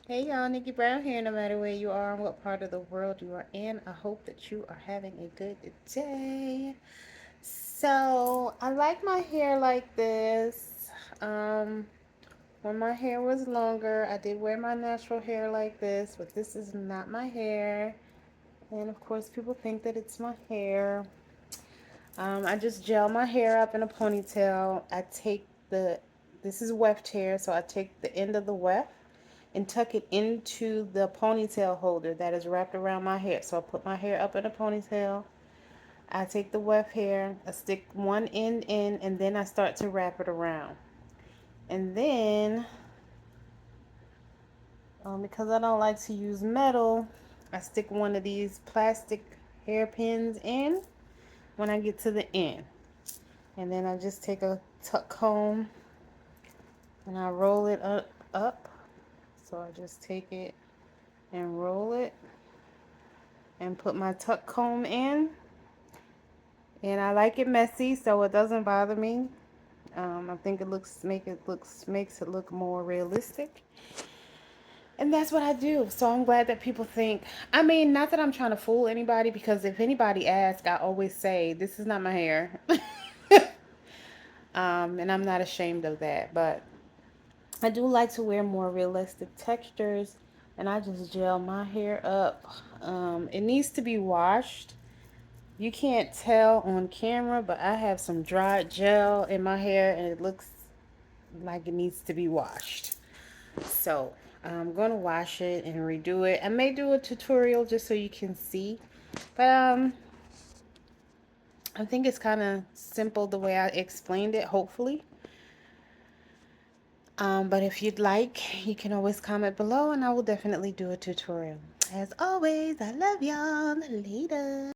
Hey y'all, Nikki Brown here. No matter where you are and what part of the world you are in, I hope that you are having a good day. So, I like my hair like this. When my hair was longer, I did wear my natural hair like this, but this is not my hair. And of course, people think that it's my hair. I just gel my hair up in a ponytail. This is weft hair, so I take the end of the weft and tuck it into the ponytail holder that is wrapped around my hair. So I put my hair up in a ponytail. I take the weft hair, I stick one end in, and then I start to wrap it around. And then, because I don't like to use metal, I stick one of these plastic hairpins in when I get to the end. And then I just take a tuck comb and I roll it up. So I just take it and roll it and put my tuck comb in. And I like it messy so it doesn't bother me. I think it makes it look more realistic. And that's what I do. So I'm glad that people think, I mean, not that I'm trying to fool anybody, because if anybody asks, I always say, this is not my hair. And I'm not ashamed of that. But I do like to wear more realistic textures. And I just gel my hair up. It needs to be washed. You can't tell on camera, but I have some dried gel in my hair and it looks like it needs to be washed. So I'm going to wash it and redo it. I may do a tutorial just so you can see. But I think it's kind of simple the way I explained it, hopefully. But if you'd like, you can always comment below and I will definitely do a tutorial. As always, I love y'all. Later.